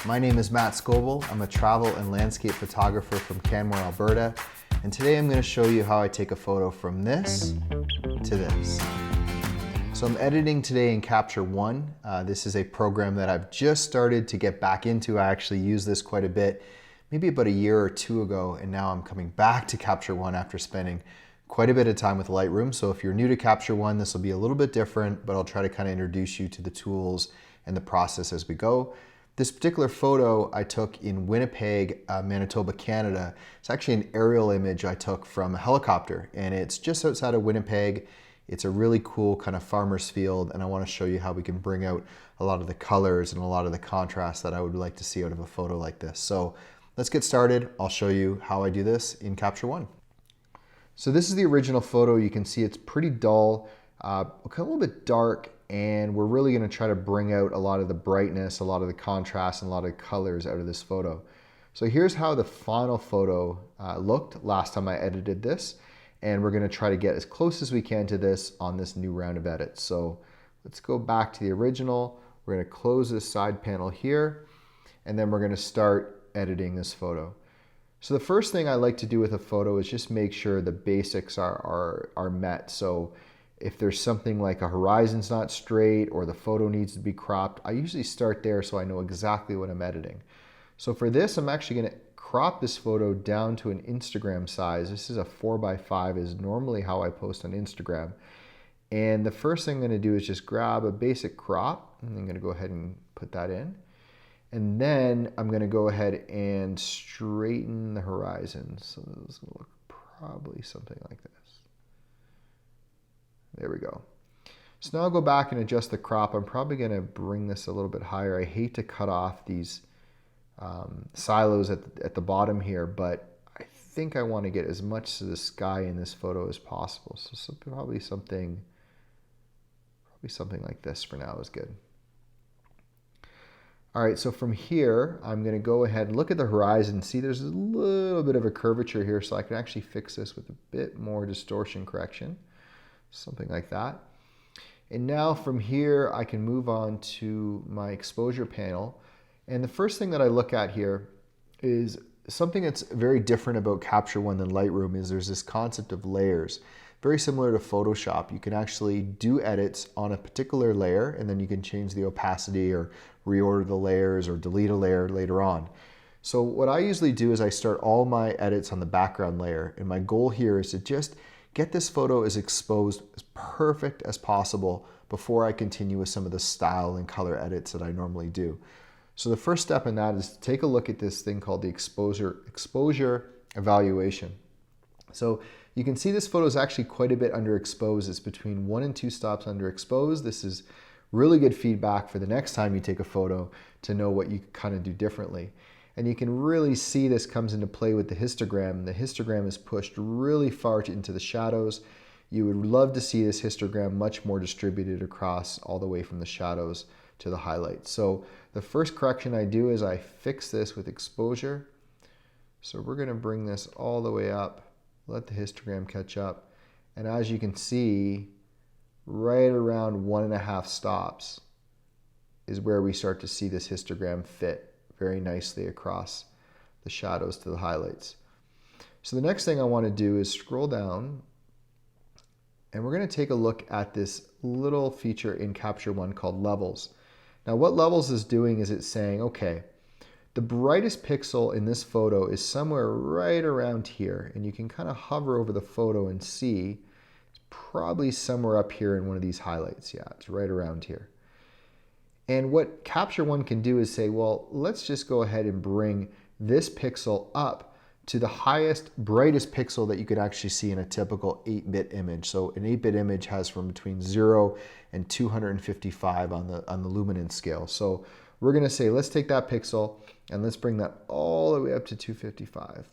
My name is Matt Scoble. I'm a travel and landscape photographer from Canmore, Alberta, and today I'm going to show you how I take a photo from this to this. So I'm editing today in Capture One. This is a program that I've just started to get back into. I actually used this quite a bit, maybe about a year or two ago, and now I'm coming back to Capture One after spending quite a bit of time with Lightroom. So if you're new to Capture One, this will be a little bit different, but I'll try to kind of introduce you to the tools and the process as we go. This particular photo I took in Winnipeg, Manitoba, Canada. It's actually an aerial image I took from a helicopter, and it's just outside of Winnipeg. It's a really cool kind of farmer's field, and I want to show you how we can bring out a lot of the colors and a lot of the contrast that I would like to see out of a photo like this. So let's get started. I'll show you how I do this in Capture One. So this is the original photo. You can see it's pretty dull, a little bit dark, and we're really going to try to bring out a lot of the brightness, a lot of the contrast, and a lot of colors out of this photo. So here's how the final photo looked last time I edited this, and we're going to try to get as close as we can to this on this new round of edits. So let's go back to the original. We're going to close this side panel here, and then we're going to start editing this photo. So the first thing I like to do with a photo is just make sure the basics are met. So if there's something like a horizon's not straight or the photo needs to be cropped, I usually start there so I know exactly what I'm editing. So for this, I'm actually going to crop this photo down to an Instagram size. This is a 4:5 is normally how I post on Instagram. And the first thing I'm going to do is just grab a basic crop, and I'm going to go ahead and put that in. And then I'm going to go ahead and straighten the horizon. So this is going to look probably something like this. There we go. So now I'll go back and adjust the crop. I'm probably going to bring this a little bit higher. I hate to cut off these silos at the bottom here, but I think I want to get as much to the sky in this photo as possible. So probably something like this for now is good. All right, so from here, I'm going to go ahead and look at the horizon. See, there's a little bit of a curvature here, so I can actually fix this with a bit more distortion correction, something like that. And now from here, I can move on to my exposure panel. And the first thing that I look at here is something that's very different about Capture One than Lightroom is there's this concept of layers. Very similar to Photoshop. You can actually do edits on a particular layer, and then you can change the opacity or reorder the layers or delete a layer later on. So what I usually do is I start all my edits on the background layer, and my goal here is to just get this photo as exposed as perfect as possible before I continue with some of the style and color edits that I normally do. So the first step in that is to take a look at this thing called the exposure evaluation. So you can see this photo is actually quite a bit underexposed. It's between 1 and 2 stops underexposed. This is really good feedback for the next time you take a photo to know what you kind of do differently. And you can really see this comes into play with the histogram. The histogram is pushed really far into the shadows. You would love to see this histogram much more distributed across all the way from the shadows to the highlights. So the first correction I do is I fix this with exposure. So we're going to bring this all the way up, let the histogram catch up. And as you can see, right around 1.5 stops is where we start to see this histogram fit very nicely across the shadows to the highlights. So the next thing I want to do is scroll down, and we're going to take a look at this little feature in Capture One called levels. Now what levels is doing is it's saying, okay, the brightest pixel in this photo is somewhere right around here, and you can kind of hover over the photo and see it's probably somewhere up here in one of these highlights. Yeah, it's right around here. And what Capture One can do is say, well, let's just go ahead and bring this pixel up to the highest, brightest pixel that you could actually see in a typical 8-bit image. So an 8-bit image has from between 0 and 255 on the luminance scale. So we're going to say, let's take that pixel and let's bring that all the way up to 255.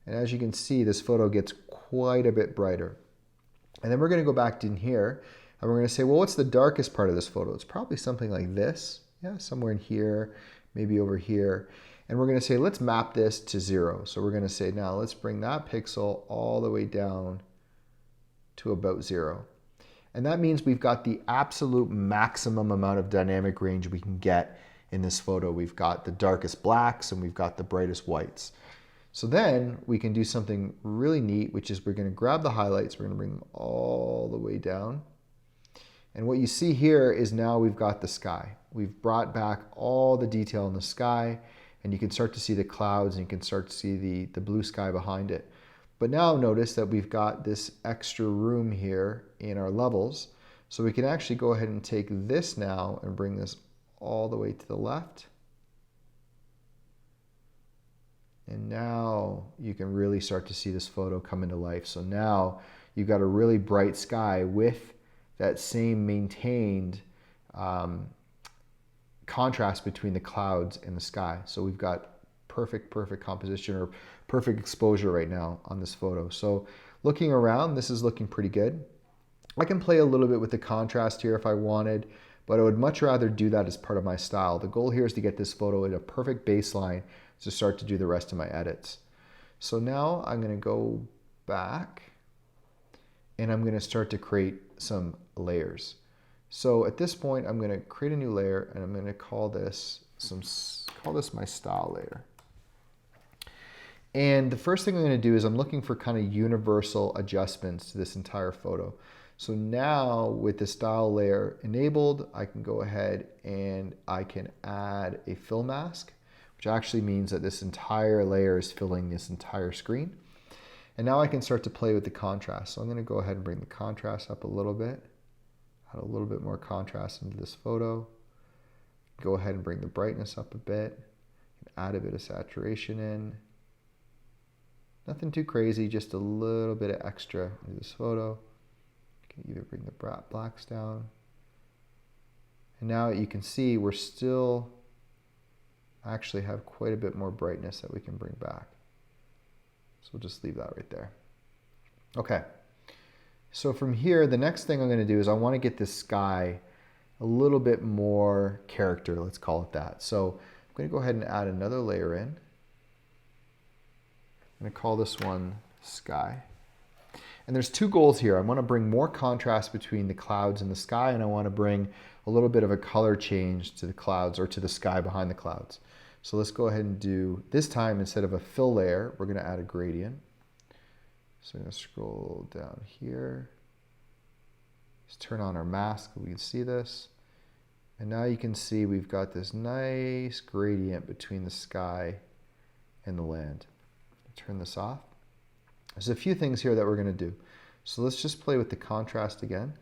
And as you can see, this photo gets quite a bit brighter. And then we're going to go back in here and we're going to say, well, what's the darkest part of this photo? It's probably something like this. Yeah, somewhere in here, maybe over here. And we're going to say, let's map this to 0. So we're going to say, now let's bring that pixel all the way down to about 0. And that means we've got the absolute maximum amount of dynamic range we can get in this photo. We've got the darkest blacks and we've got the brightest whites. So then we can do something really neat, which is we're going to grab the highlights, we're going to bring them all the way down. And what you see here is now we've got the sky. We've brought back all the detail in the sky, and you can start to see the clouds and you can start to see the blue sky behind it. But now notice that we've got this extra room here in our levels. So we can actually go ahead and take this now and bring this all the way to the left. And now you can really start to see this photo come into life. So now you've got a really bright sky with that same maintained contrast between the clouds and the sky. So we've got perfect composition or perfect exposure right now on this photo. So looking around, this is looking pretty good. I can play a little bit with the contrast here if I wanted, but I would much rather do that as part of my style. The goal here is to get this photo at a perfect baseline to start to do the rest of my edits. So now I'm going to go back and I'm going to start to create some layers. So at this point, I'm going to create a new layer and I'm going to call this my style layer. And the first thing I'm going to do is I'm looking for kind of universal adjustments to this entire photo. So now with the style layer enabled, I can go ahead and I can add a fill mask, which actually means that this entire layer is filling this entire screen. And now I can start to play with the contrast. So I'm going to go ahead and bring the contrast up a little bit, add a little bit more contrast into this photo. Go ahead and bring the brightness up a bit, add a bit of saturation in. Nothing too crazy, just a little bit of extra into this photo. You can even bring the blacks down. And now you can see we're still actually have quite a bit more brightness that we can bring back. So we'll just leave that right there. Okay, so from here, the next thing I'm going to do is I want to get this sky a little bit more character, let's call it that. So I'm going to go ahead and add another layer in. I'm going to call this one sky. And there's two goals here. I want to bring more contrast between the clouds and the sky, and I want to bring a little bit of a color change to the clouds or to the sky behind the clouds. So let's go ahead and do, this time instead of a fill layer, we're going to add a gradient. So I'm going to scroll down here. Just turn on our mask so we can see this. And now you can see we've got this nice gradient between the sky and the land. Turn this off. There's a few things here that we're going to do. So let's just play with the contrast again.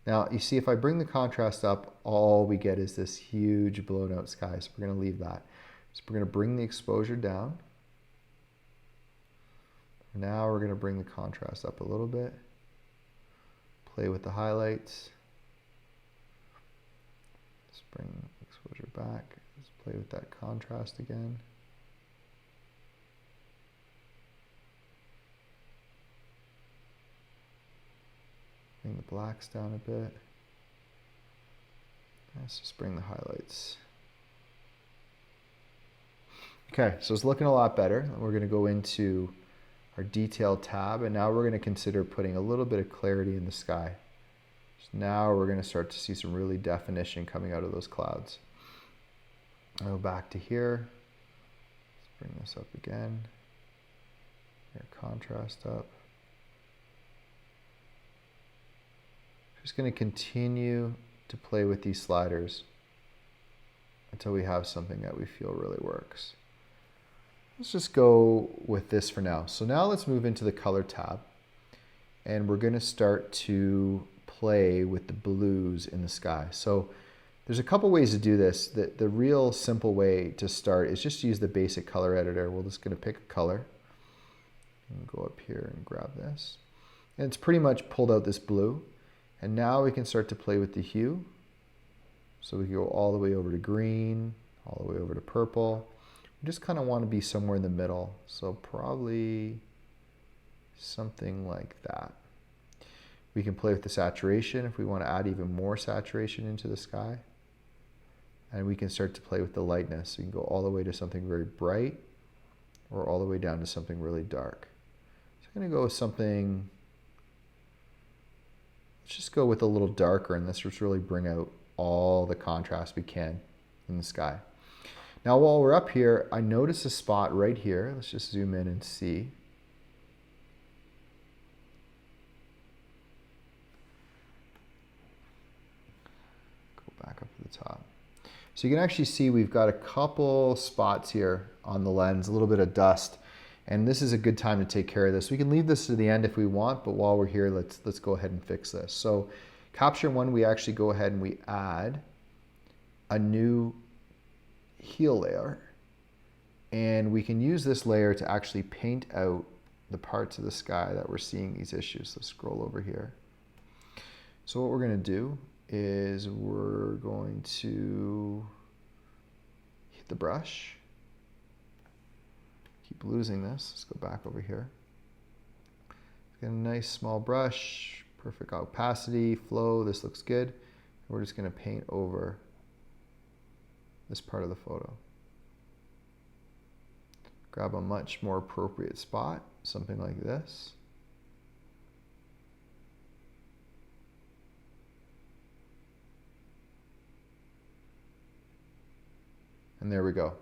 Now you see if I bring the contrast up, all we get is this huge blown out sky. So we're going to leave that. So we're going to bring the exposure down. Now we're going to bring the contrast up a little bit. Play with the highlights. Let's bring the exposure back. Let's play with that contrast again. Bring the blacks down a bit. Let's just bring the highlights. Okay, so it's looking a lot better. We're going to go into our detail tab, and now we're going to consider putting a little bit of clarity in the sky. So now we're going to start to see some really definition coming out of those clouds. I'll go back to here. Let's bring this up again. Bring our contrast up. Just going to continue to play with these sliders until we have something that we feel really works. Let's just go with this for now. So now let's move into the color tab, and we're going to start to play with the blues in the sky. So there's a couple ways to do this. The real simple way to start is just to use the basic color editor. We're just going to pick a color and go up here and grab this. And it's pretty much pulled out this blue. And now we can start to play with the hue. So we go all the way over to green, all the way over to purple. We just kind of want to be somewhere in the middle. So probably something like that. We can play with the saturation if we want to add even more saturation into the sky. And we can start to play with the lightness. So you can go all the way to something very bright or all the way down to something really dark. So I'm going to go with something. Let's just go with a little darker, and let's just really bring out all the contrast we can. in the sky. Now while we're up here, I notice a spot right here. Let's just zoom in and see. Go back up to the top. So you can actually see we've got a couple spots here on the lens, a little bit of dust. And this is a good time to take care of this. We can leave this to the end if we want, but while we're here, let's go ahead and fix this. So capture one, we actually go ahead and we add a new heel layer. And we can use this layer to actually paint out the parts of the sky that we're seeing these issues. So scroll over here. So what we're going to do is we're going to hit the brush. Keep losing this. Let's go back over here. Get a nice small brush, perfect opacity, flow. This looks good. We're just going to paint over this part of the photo. Grab a much more appropriate spot, something like this. And there we go.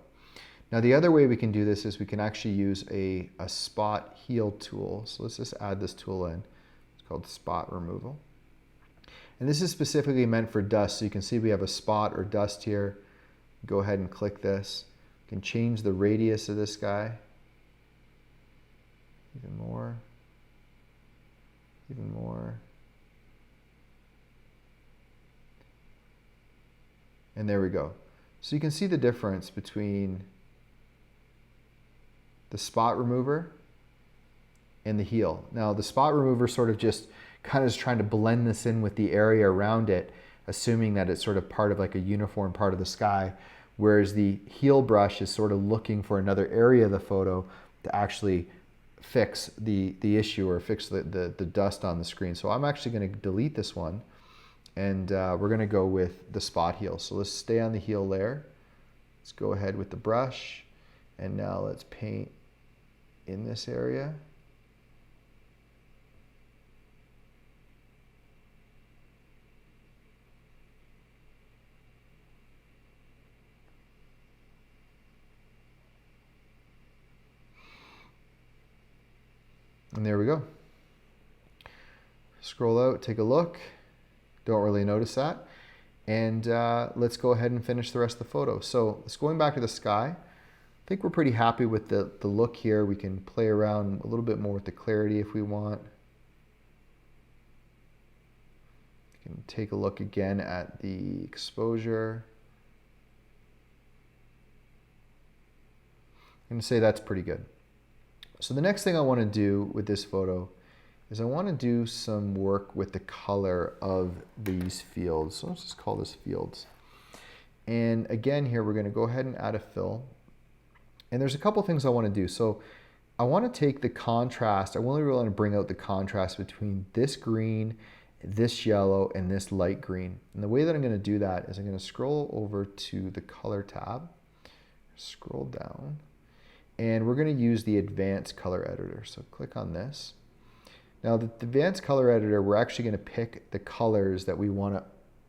Now the other way we can do this is we can actually use a spot heal tool. So let's just add this tool in. It's called spot removal. And this is specifically meant for dust. So you can see we have a spot or dust here. Go ahead and click this. You can change the radius of this guy. Even more. Even more. And there we go. So you can see the difference between the spot remover and the heal. Now the spot remover sort of just kind of is trying to blend this in with the area around it, assuming that it's sort of part of like a uniform part of the sky, whereas the heal brush is sort of looking for another area of the photo to actually fix the issue or fix the dust on the screen. So I'm actually going to delete this one, and we're going to go with the spot heal. So let's stay on the heal layer. Let's go ahead with the brush, and now let's paint in this area. And there we go. Scroll out, take a look. Don't really notice that. And let's go ahead and finish the rest of the photo. So let's going back to the sky. I think we're pretty happy with the look here. We can play around a little bit more with the clarity if we want. We can take a look again at the exposure. I'm going to say that's pretty good. So the next thing I want to do with this photo is I want to do some work with the color of these fields. So let's just call this fields. And again here, we're going to go ahead and add a fill. And there's a couple things I want to do. So I want to take the contrast. I really want to bring out the contrast between this green, this yellow, and this light green. And the way that I'm going to do that is I'm going to scroll over to the color tab, scroll down, and we're going to use the advanced color editor. So click on this. Now the advanced color editor, we're actually going to pick the colors that we want to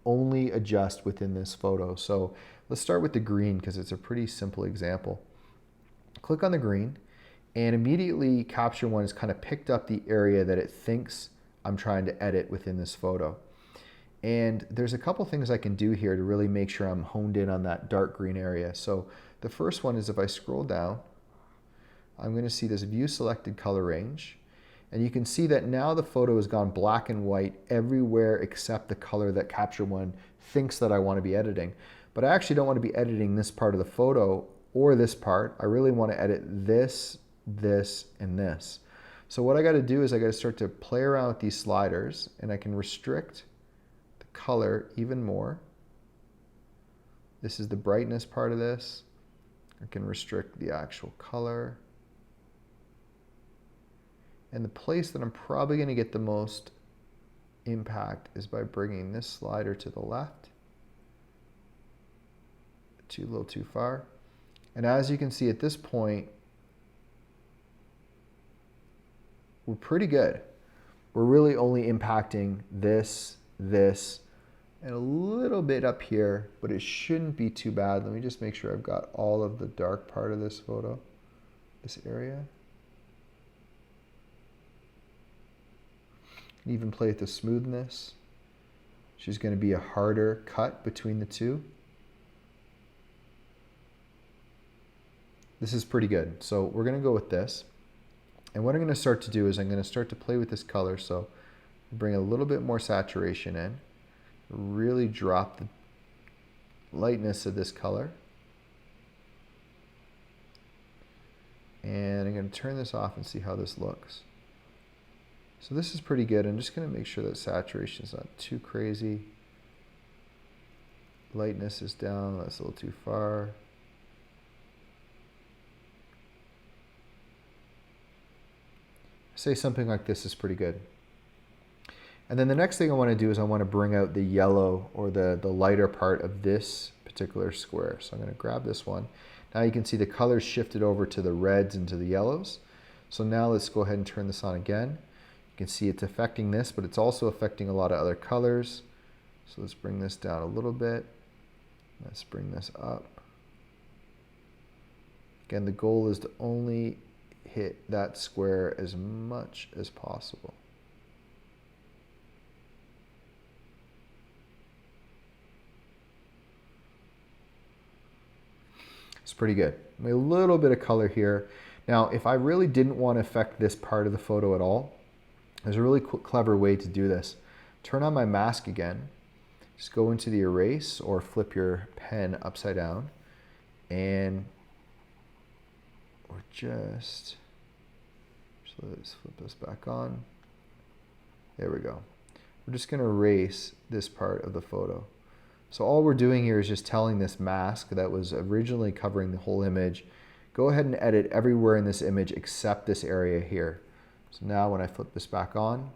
only adjust within this photo. So let's start with the green because it's a pretty simple example. Click on the green, and immediately Capture One has kind of picked up the area that it thinks I'm trying to edit within this photo. And there's a couple things I can do here to really make sure I'm honed in on that dark green area. So the first one is if I scroll down, I'm going to see this view selected color range. And you can see that now the photo has gone black and white everywhere except the color that Capture One thinks that I want to be editing. But I actually don't want to be editing this part of the photo or this part. I really want to edit this, this, and this. So what I got to do is I got to start to play around with these sliders, and I can restrict the color even more. This is the brightness part of this. I can restrict the actual color. And the place that I'm probably going to get the most impact is by bringing this slider to the left. A little too far. And as you can see at this point, we're pretty good. We're really only impacting this, this, and a little bit up here, but it shouldn't be too bad. Let me just make sure I've got all of the dark part of this photo, this area. And even play with the smoothness. She's going to be a harder cut between the two. This is pretty good. So we're going to go with this. And what I'm going to start to do is I'm going to start to play with this color. So bring a little bit more saturation in. Really drop the lightness of this color. And I'm going to turn this off and see how this looks. So this is pretty good. I'm just going to make sure that saturation is not too crazy. Lightness is down. That's a little too far. Say something like this is pretty good. And then the next thing I want to do is I want to bring out the yellow or the lighter part of this particular square. So I'm going to grab this one. Now you can see the colors shifted over to the reds and to the yellows. So now let's go ahead and turn this on again. You can see it's affecting this, but it's also affecting a lot of other colors. So let's bring this down a little bit. Let's bring this up. Again, the goal is to only hit that square as much as possible. It's pretty good. A little bit of color here. Now, if I really didn't want to affect this part of the photo at all, there's a really clever way to do this. Turn on my mask again. Just go into the erase or flip your pen upside down. And let's flip this back on. There we go. We're just going to erase this part of the photo. So all we're doing here is just telling this mask that was originally covering the whole image, go ahead and edit everywhere in this image except this area here. So now when I flip this back on,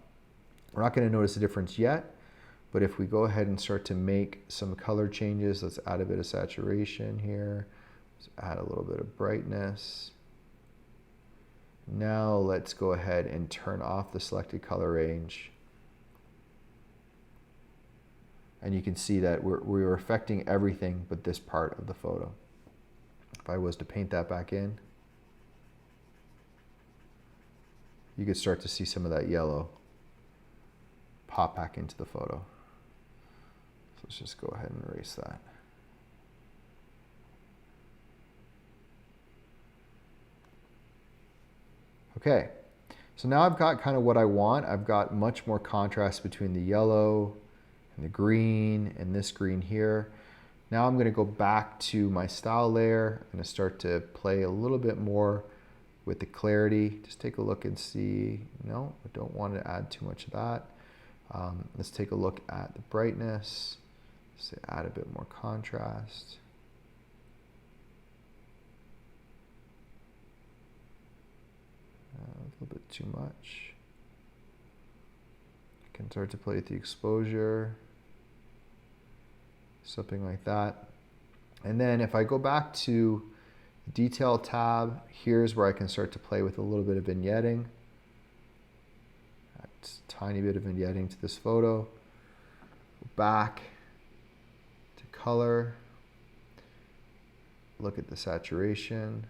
we're not going to notice a difference yet, but if we go ahead and start to make some color changes, let's add a bit of saturation here, let's add a little bit of brightness. Now let's go ahead and turn off the selected color range. And you can see that we're affecting everything but this part of the photo. If I was to paint that back in, you could start to see some of that yellow pop back into the photo. So let's just go ahead and erase that. Okay, so now I've got kind of what I want. I've got much more contrast between the yellow and the green and this green here. Now I'm going to go back to my style layer. I'm going to start to play a little bit more with the clarity. Just take a look and see. No, I don't want to add too much of that. Let's take a look at the brightness. Let's add a bit more contrast. A little bit too much. I can start to play with the exposure. Something like that. And then if I go back to the detail tab, here's where I can start to play with a little bit of vignetting. That's a tiny bit of vignetting to this photo. Go back to color. Look at the saturation.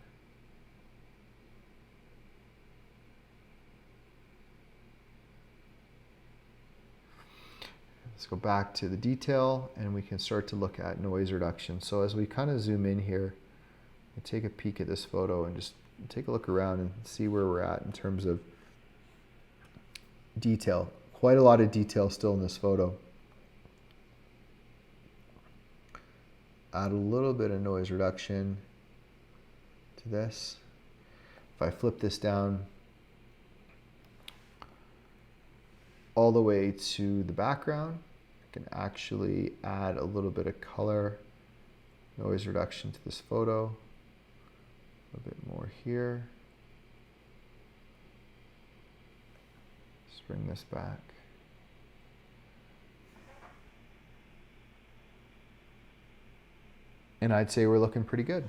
Let's go back to the detail and we can start to look at noise reduction. So as we kind of zoom in here, and take a peek at this photo and just take a look around and see where we're at in terms of detail. Quite a lot of detail still in this photo. Add a little bit of noise reduction to this. If I flip this down all the way to the background, I can actually add a little bit of color, noise reduction to this photo. A bit more here. Let's bring this back. And I'd say we're looking pretty good.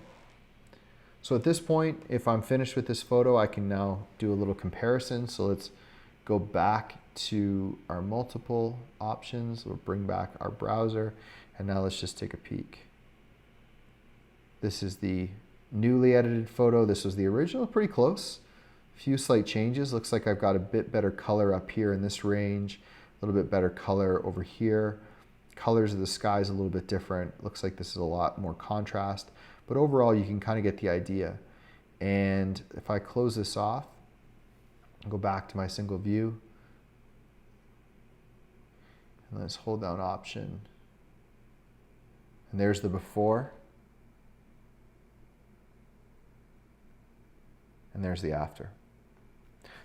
So at this point, if I'm finished with this photo, I can now do a little comparison. So let's go back to our multiple options. We'll bring back our browser, and now let's just take a peek. This is the newly edited photo. This was the original, pretty close. A few slight changes. Looks like I've got a bit better color up here in this range, a little bit better color over here. Colors of the sky is a little bit different. Looks like this is a lot more contrast, but overall you can kind of get the idea. And if I close this off, go back to my single view, and let's hold down Option. And there's the before, and there's the after.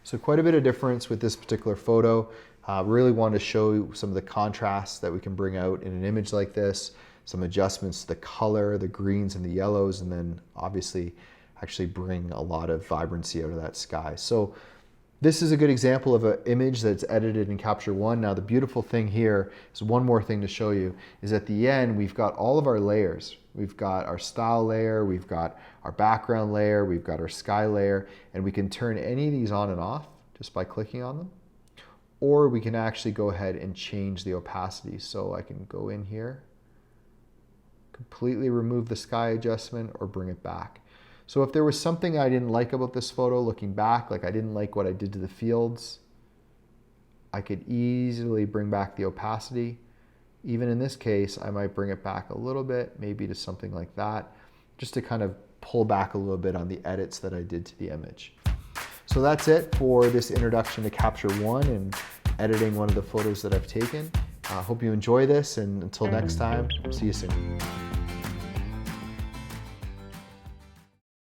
So quite a bit of difference with this particular photo. Really want to show you some of the contrasts that we can bring out in an image like this, some adjustments to the color, the greens and the yellows, and then obviously actually bring a lot of vibrancy out of that sky. So this is a good example of an image that's edited in Capture One. Now the beautiful thing here is one more thing to show you, is at the end we've got all of our layers. We've got our style layer, we've got our background layer, we've got our sky layer, and we can turn any of these on and off just by clicking on them. Or we can actually go ahead and change the opacity. So I can go in here, completely remove the sky adjustment, or bring it back. So if there was something I didn't like about this photo looking back, like I didn't like what I did to the fields, I could easily bring back the opacity. Even in this case, I might bring it back a little bit, maybe to something like that, just to kind of pull back a little bit on the edits that I did to the image. So that's it for this introduction to Capture One and editing one of the photos that I've taken. I hope you enjoy this, and until next time, see you soon.